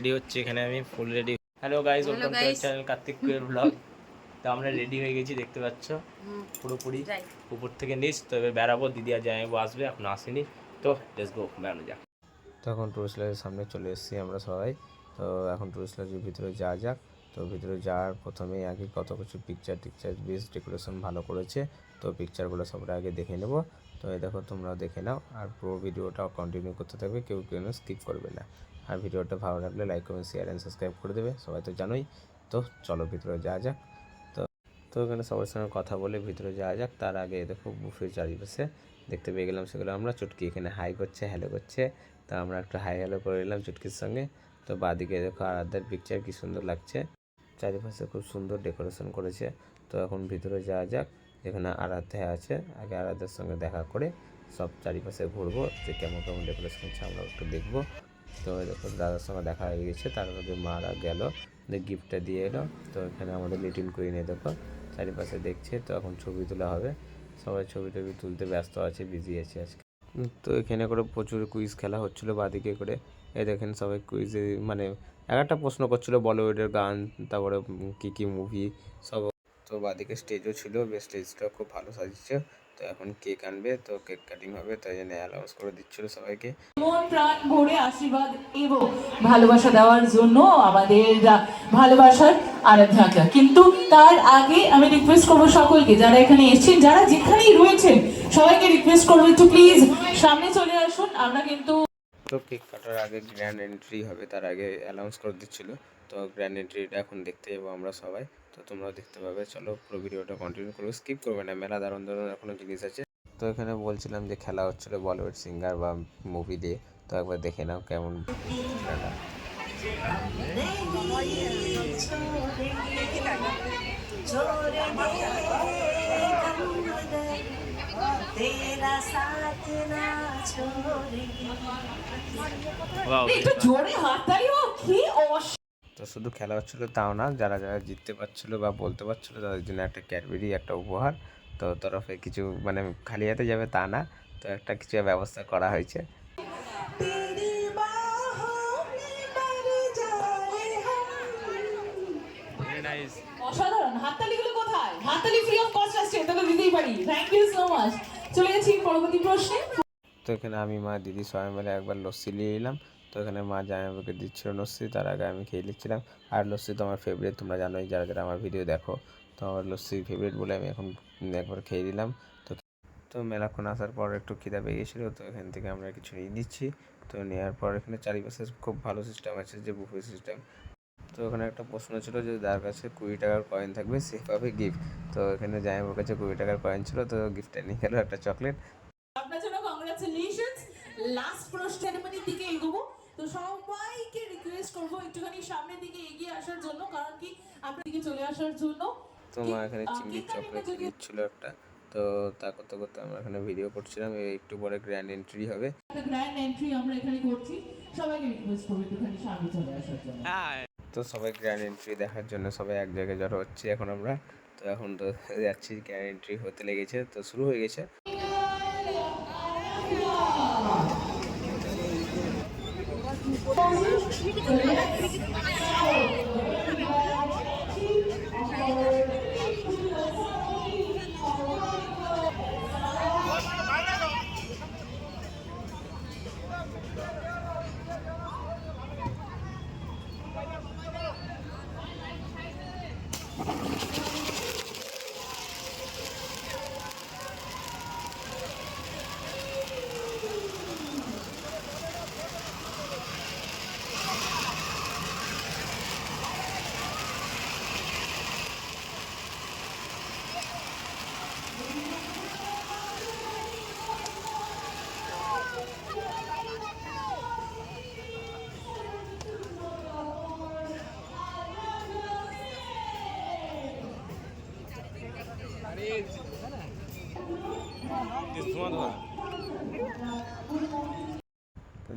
Ready হচ্ছে, এখানে আমি full ready. Hello guys, welcome to channel Kartik কুয়ের ব্লগ। তো আমরা রেডি হয়ে গেছি, দেখতে পাচ্ছ পুরোপুরি উপর থেকে নিচ। তো এবার বেড়াবো, দিদি আর জামাইবাবু আসবে, এখন আসেনি। তো লেটস গো, বেড়ানো যাক। তখন টুরিস্ট লজের সামনে চলে এসেছি আমরা সবাই। তো এখন টুরিস্ট লজের ভিতরে যাওয়া যাক। তো ভিতরে যাওয়ার প্রথমেই আগে কত কিছু পিকচার বেশ ডেকোরেশন ভালো করেছে। তো পিকচারগুলো সবার আগে দেখে নেব। তো এই দেখো, তোমরাও দেখে নাও, আর পুরো ভিডিওটা কন্টিনিউ করতে থাকবে, কেউ স্কিপ করবে না। আর ভিডিওটা ভালো লাগলে like comment share and subscribe করে দেবে, সবাই তো জানোই। তো চলো ভিতরে যাওয়া যাক। তো তো এখানে সবার সঙ্গে কথা বলে ভিতরে যাওয়া যাক। তার আগে দেখো বুফের চারিপাশে দেখতে পেয়ে গেলাম, সেগুলো আমরা চুটকি এখানে হাই করছে, হ্যালো করছে। তো আমরা একটু হাই হ্যালো করে নিলাম চুটকির সঙ্গে। তো বাদিকে দেখো আরাধ্যার পিকচার কি সুন্দর লাগছে, চারিপাশে খুব সুন্দর ডেকোরেশন করেছে। তো এখন ভিতরে যাওয়া যাক, যেখানে আরাধ্যা আছে। আগে আরাধ্যার সঙ্গে দেখা করে সব চারিপাশে ঘুরবো, যে কেমন কেমন ডেকোরেশন হচ্ছে আমরা একটু দেখবো। তো দেখো দাদার সঙ্গে দেখা হয়ে গেছে, তার আগে মারা গেল, গিফটটা দিয়ে এলো। তো এখানে আমাদের লিটিল কুইনে দেখো চারিপাশে দেখছে। তো এখন ছবি তোলা হবে, সবাই ছবি টবি তুলতে ব্যস্ত আছে, বিজি আছে আজকে। তো এখানে করে প্রচুর কুইজ খেলা হচ্ছিলো বাদিকে করে। এই দেখেন সবাই কুইজে মানে এক একটা প্রশ্ন করছিল, বলিউডের গান, তারপরে কী মুভি সব। তো বাদিকে স্টেজও ছিল, বেশ স্টেজটা খুব ভালো সাজিয়েছে। তো এখন কেক আনবে, তো কেক কাটিং হবে, তাই জন্য অ্যানাউন্স করে দিচ্ছিল সবাইকে। মন প্রাণ ভরে আশীর্বাদ এবং ভালোবাসা দেওয়ার জন্য আমাদের ভালোবাসার আরাধ্যা। কিন্তু তার আগে আমি রিকোয়েস্ট করবো সকলকে, যারা এখানে এসেছেন, যারা যেখানেই রয়েছেন, সবাইকে রিকোয়েস্ট করবো একটু প্লিজ সামনে চলে আসুন। আমরা কিন্তু তো কেক কাটার আগে গ্র্যান্ড এন্ট্রি হবে, তার আগে অ্যানাউন্স করে দিচ্ছিলো। তো গ্র্যান্ড এন্ট্রিটা এখন দেখতে যাবো আমরা সবাই। তো তোমরাও দেখতে পাবে, চলো পুরো ভিডিওটা কন্টিনিউ করবো, স্কিপ করবে না, মেলা দারুণ দারুণ এখনো জিনিস আছে। তো এখানে বলছিলাম যে খেলা হচ্ছিলো বলিউড সিঙ্গার বা মুভি দিয়ে। তো একবার দেখে নাও কেমন খেলাটা। তো শুধু খেলা হচ্ছিলো তাও না, যারা যারা জিততে পারছিলো বা বলতে পারছিলো তাদের জন্য একটা ক্যাডবেরি, একটা উপহার। তো তরফে কিছু মানে খালি হাতে যাবে তা না, তো একটা কিছু ব্যবস্থা করা হয়েছে। অসাধারণ। হাততালিগুলো কোথায়? হাততালি ফ্রি অফ কস্ট আসছে, তোকে দিতেই পারি। Thank you so much. চলে গেছি পরবর্তী প্রশ্নে। তো এখানে আমি মা দিদি সবাই মিলে একবার লস্যি নিয়ে নিলাম। তো এখানে মা জামাইবাবুকে দিচ্ছিল লস্যি, তার আগে আমি খেয়ে নিচ্ছিলাম। আর লস্যি তো আমার ফেভারিট, তোমরা জানোই যারা যারা আমার ভিডিও দেখো। তো আমার লস্যি ফেভারিট বলে আমি এখন একবার খেয়ে দিলাম। তো তো মেলাক্ষণ আসার পর একটু খিদা পেয়ে গেছিলো, তো এখান থেকে আমরা কিছু নিয়ে নিচ্ছি। তো নেওয়ার পর এখানে চারিপাশে খুব ভালো সিস্টেম আছে, যে বুফে সিস্টেম। তো ওখানে একটা প্রশ্ন ছিল যে যার কাছে 20 টাকার কয়েন থাকবে সে পাবে গিফট। তো এখানে জামাইবাবুর কাছে 20 টাকার কয়েন ছিল, তো গিফটটা নিয়ে গেল একটা চকলেট। আপনার জন্য কংগ্রাচুলেশনস। লাস্ট প্রশ্ন সেরেমনির দিকে এগোবো। তো সবাইকে রিকোয়েস্ট করবো একটুখানি সামনের দিকে এগিয়ে আসার জন্য, কারণ কি আপনার দিকে চলে আসার জন্য। তো মা এখানে চিংড়ির চকলেট দিচ্ছিল একটা। তো তা করতে করতে আমরা এখানে ভিডিও করছিলাম, একটু পরে গ্র্যান্ড এন্ট্রি হবে। গ্র্যান্ড এন্ট্রি আমরা এখানে করছি, সবাইকে রিকোয়েস্ট করবো একটুখানি সামনে চলে আসার জন্য। তো সবাই গ্র্যান্ড এন্ট্রি দেখার জন্য সবাই এক জায়গায় জড়ো হচ্ছে এখন আমরা। তো এখন তো যাচ্ছি, গ্র্যান্ড এন্ট্রি হতে লেগেছে, তো শুরু হয়ে গেছে।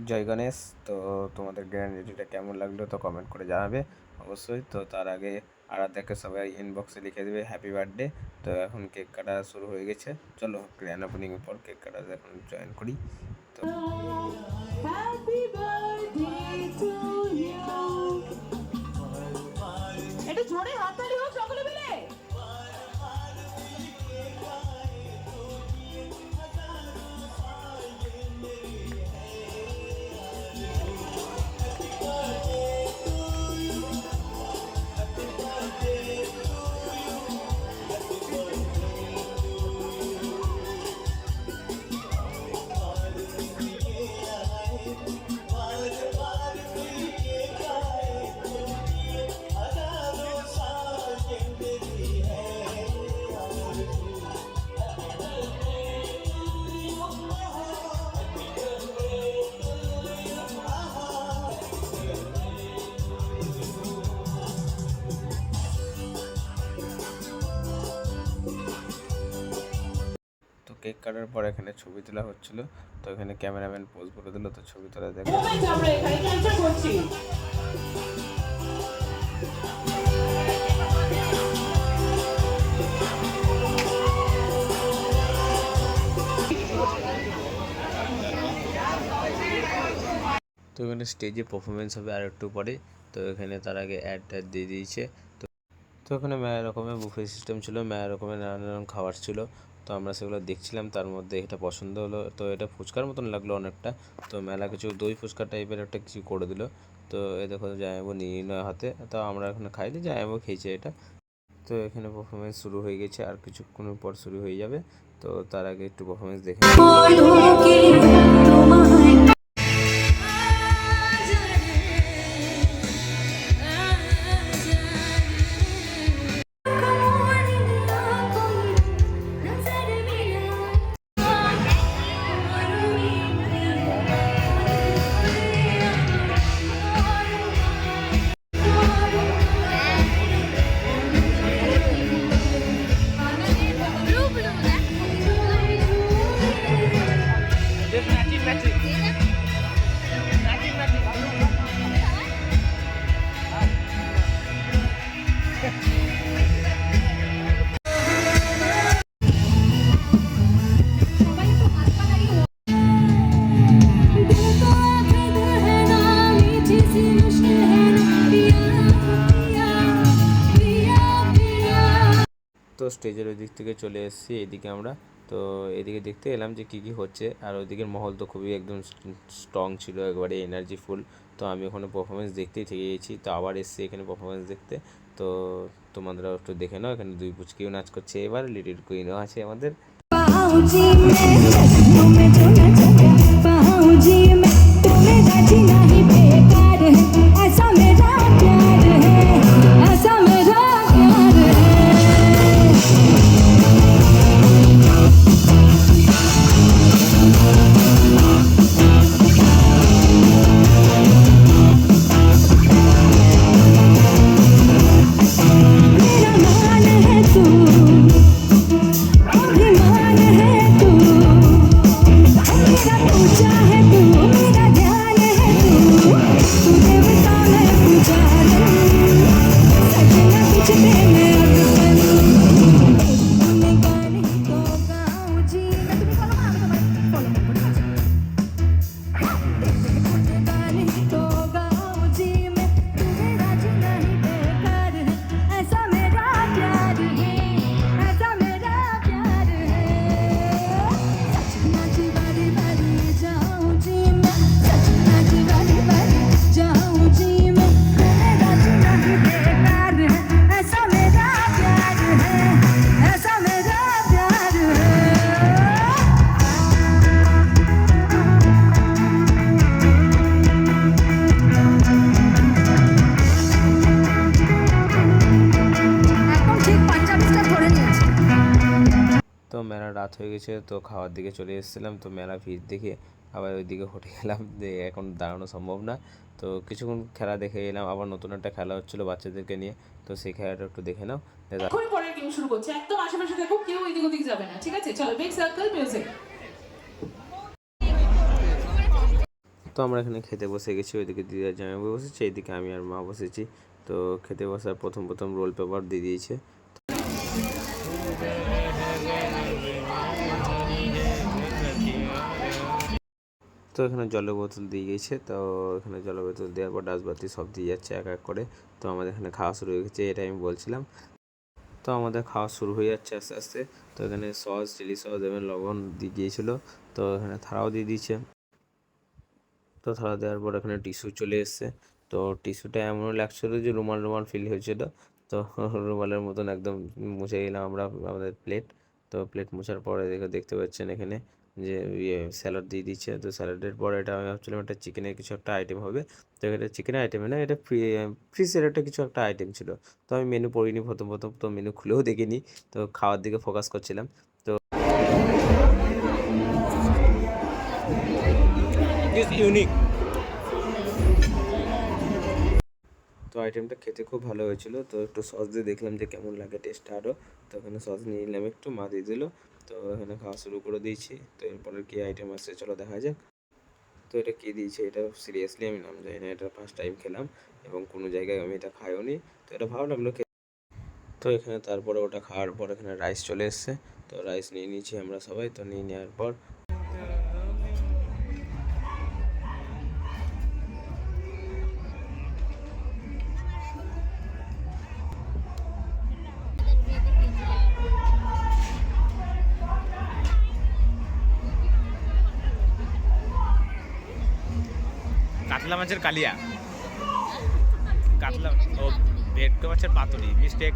জয় গণেশ। তো তোমাদের গ্র্যান্ড এন্ট্রিটা কেমন লাগলো তো কমেন্ট করে জানাবে অবশ্যই। তো তার আগে আরাধ্যাকে সবাই ইনবক্সে লিখে দেবে হ্যাপি বার্থডে। তো এখন কেক কাটা শুরু হয়ে গেছে, চলো গ্র্যান্ড ওপেনিংয়ের পর কেক কাটা এখন জয়েন করি। তো Happy birthday to you. Cake কাটার পর এখানে ছবি তোলা হচ্ছিল, তো এখানে ক্যামেরাম্যান পোজ করে দিল, তো ছবি তোলা দেখো। মোমেন্ট আমরা এখানে ক্যাপচার করছি। তো এখানে স্টেজে পারফরমেন্স হবে আর একটু পরে, তো এখানে তার আগে অ্যাড দিয়ে দিয়েছে। তো এখানে মেলা রকমের বুফে সিস্টেম ছিল, মেলা রকমের নানান রকম খাবার ছিল, তো আমরা সেগুলো দেখছিলাম। তার মধ্যে এটা পছন্দ হলো, তো এটা ফুচকার মতন লাগলো অনেকটা, তো মেলা কিছু দই ফুচকা টাইপের একটা কিছু করে দিল। তো এ দেখো জামাইবাবু নিয়ে নিল হাতে, তো আমরা এখানে খাইনি, জামাইবাবু খেয়েছে এটা। তো এখানে পারফরমেন্স শুরু হয়ে গেছে, আর কিছুক্ষণ পর শুরু হয়ে যাবে। তো তার আগে একটু পারফরমেন্স দেখে তো স্টেজের ওই দিক থেকে চলে এসেছি এদিকে আমরা। তো এদিকে দেখতে এলাম যে কী কী হচ্ছে, আর ওইদিকের মহল তো খুবই একদম স্ট্রং ছিল, একবারে এনার্জিফুল। তো আমি ওখানে পারফরমেন্স দেখতেই থেকে গেছি, তো আবার এসেছি এখানে পারফরমেন্স দেখতে। তো তোমরা একটু দেখে নাও, এখানে দুই পুচকিও নাচ করছে, এবার লিটিল কুইনও আছে আমাদের। তো মেলা রাত হয়ে গেছে, তো খাওয়ার দিকে চলে এসেছিলাম, তো মেলা ভিড় দেখে আবার ওইদিকে হটে গেলাম, যে এখন দাঁড়ানো সম্ভব না। তো কিছুক্ষণ খেলা দেখে এলাম, আবার নতুন একটা খেলা হচ্ছিলো বাচ্চাদেরকে নিয়ে, তো সেই খেলাটা একটু দেখে নাও। এখন পরের গেম শুরু করছে, একদম আশেপাশে দেখো, কেউ এদিক ওদিক যাবে না, ঠিক আছে? চলো, বিগ সার্কেল মিউজিক। তো আমরা এখানে খেতে বসে গেছি, ওইদিকে দিদা জামাইবাবু বসেছে, এইদিকে আমি আর মা বসেছি। তো খেতে বসার প্রথম রোল পেপার দিয়ে দিয়েছে। তো এখানে জলের বোতল দিয়ে গেছে, তো এখানে জলের বোতল দেওয়ার পর ডাসবাতি সব দিয়ে যাচ্ছে এক এক করে। তো আমাদের এখানে খাওয়া শুরু হয়ে গেছে, এটা আমি বলছিলাম। তো আমাদের খাওয়া শুরু হয়ে যাচ্ছে আস্তে আস্তে। তো এখানে সস, চিলি সস এবং লবণ দিয়ে দিয়েছিলো, তো এখানে থালাও দিয়ে দিয়েছে। তো থালা দেওয়ার পর এখানে টিস্যু চলে এসছে, তো টিস্যুটা এমনও লাগছিলো যে রুমাল রুমাল ফিল হয়েছিল। তো রুমালের মতন একদম মুছে গেলাম আমরা আমাদের প্লেট। তো প্লেট মোছার পরে দেখতে পাচ্ছেন এখানে যে স্যালাড দিয়ে দিচ্ছে। তো স্যালাডের পরে এটা আমি ভাবছিলাম একটা চিকেনের কিছু একটা আইটেম হবে, তো এটা চিকেনের আইটেমে না, এটা ফিশের একটা কিছু একটা আইটেম ছিল। তো আমি মেনু পড়িনি প্রথম তো মেনু খুলেও দেখিনি, তো খাওয়ার দিকে ফোকাস করছিলাম। তো ইউনিক, তো আইটেমটা খেতে খুব ভালো হয়েছিল। তো একটু সস দিয়ে দেখলাম যে কেমন লাগে টেস্টটা আরও, তো ওখানে সস নিয়ে নিলাম একটু, মা দিয়ে দিল। তো এখানে খাওয়া শুরু করে দিয়েছি। তো এরপরে কী আইটেম আসছে চলো দেখা যাক। তো এটা কী দিয়েছে এটা সিরিয়াসলি আমি নাম জানি না, এটা ফার্স্ট টাইম খেলাম এবং কোনো জায়গায় আমি এটা খাইও নি। তো এটা ভালো লাগলো খেতে। তো এখানে তারপরে ওটা খাওয়ার পর এখানে রাইস চলে এসছে। তো রাইস নিয়ে নিয়েছি আমরা সবাই। তো নিয়ে নেওয়ার পর কাতলা মাছের কালিয়া, কাতলা ও ভেটকি মাছের পাতুরি মিস্টেক।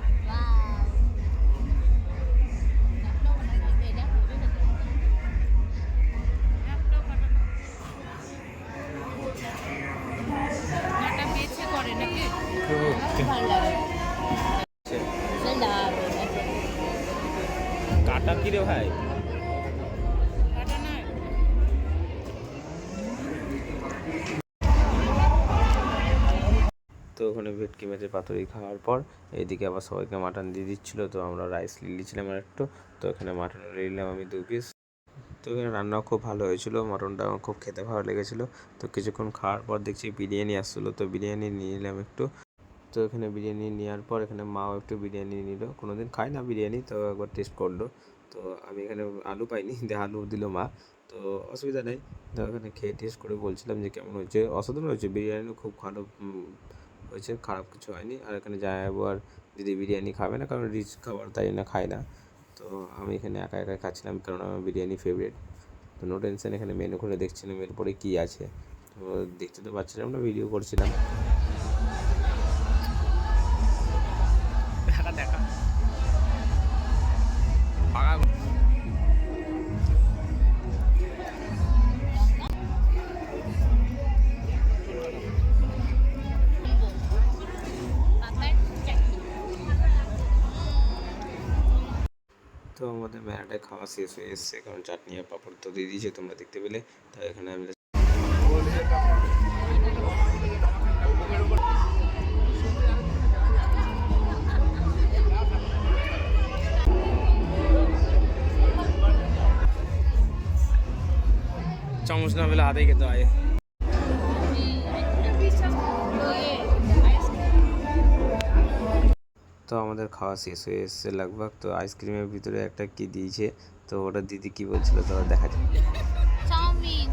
কাটা কি রে ভাই? তো ওখানে ভেটকি মাছের পাতুরি খাওয়ার পর এইদিকে আবার সবাইকে মাটন দিয়ে দিচ্ছিলো। তো আমরা রাইস নিয়েছিলাম আর একটু। তো এখানে মাটন নিলাম আমি 2 পিস। তো এখানে রান্নাও খুব ভালো হয়েছিলো, মটনটা আমার খুব খেতে ভালো লেগেছিলো। তো কিছুক্ষণ খাওয়ার পর দেখছি বিরিয়ানি আসছিলো, তো বিরিয়ানি নিয়ে নিলাম একটু। তো এখানে বিরিয়ানি নেওয়ার পর এখানে মাও একটু বিরিয়ানি নিল, কোনোদিন খায় না বিরিয়ানি, তো একবার টেস্ট করলো। তো আমি এখানে আলু পাইনি, আলু দিল মা। তো অসুবিধা নেই। তো এখানে খেয়ে টেস্ট করে বলছিলাম যে কেমন হয়েছে। অসাধারণ হয়েছে, বিরিয়ানিও খুব ভালো হয়েছে, খারাপ কিছু হয়নি। আর এখানে জামাইবাবু আর দিদি বিরিয়ানি খাবে না, কারণ রিচ খাবার তাই না খায় না। তো আমি এখানে একা একা খাচ্ছিলাম, কারণ আমার বিরিয়ানি ফেভারিট। তো নো টেনশন, এখানে মেনু খুলে দেখছিলাম এরপরে কী আছে। তো দেখতে তো পাচ্ছিলাম না, ভিডিও করছিলাম। দেখা দেখা তো আমাদের মেলাটায় খাওয়া শেষ হয়ে এসছে, কারণ চাটনি আর পাঁপড় তো দিয়ে দিয়েছে তোমরা দেখতে পেলে। তো এখানে আমি চামচ না পেলে হাতেই খেতে হয়। তো আমাদের খাওয়া শেষ হয়ে এসছে লাগভাগ। তো আইসক্রিমের ভিতরে একটা কি দিয়েছে, তো ওটা দিদি কি বলছিল তো দেখা যাক। চাউমিন,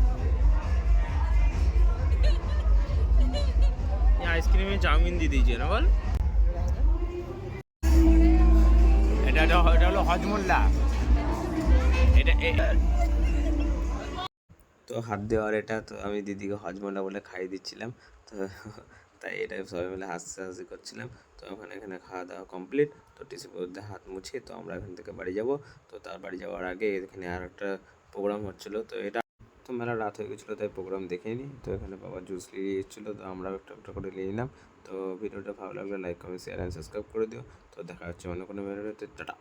আইসক্রিমে চাউমিন দিয়ে দিয়েছে না বল। এটা হলো হজমোল্লা। এটা তো হাত দেওয়ার এটা, তো আমি দিদিকে হজমোল্লা বলে খাইয়ে দিচ্ছিলাম। তো তাই এটা সবাই মিলে হাসাহাসি করছিলাম। তো এখানে খাওয়া দাওয়া কমপ্লিট। তো টিস্যু মধ্যে হাত মুছে তো আমরা এখান থেকে বাড়ি যাব। তো তার বাড়ি যাওয়ার আগে এখানে আর একটা প্রোগ্রাম হচ্ছিলো। তো এটা তো মেলা রাত হয়ে গেছিলো, তাই প্রোগ্রাম দেখে নিই। তো এখানে বাবা জুস নিয়ে এসেছিলো, তো আমরাও একটা একটা করে নিয়ে নিলাম। তো ভিডিওটা ভালো লাগলে like comment share and subscribe করে দিও। তো দেখা হচ্ছে অন্য কোনো ভিডিওতে। টাটা।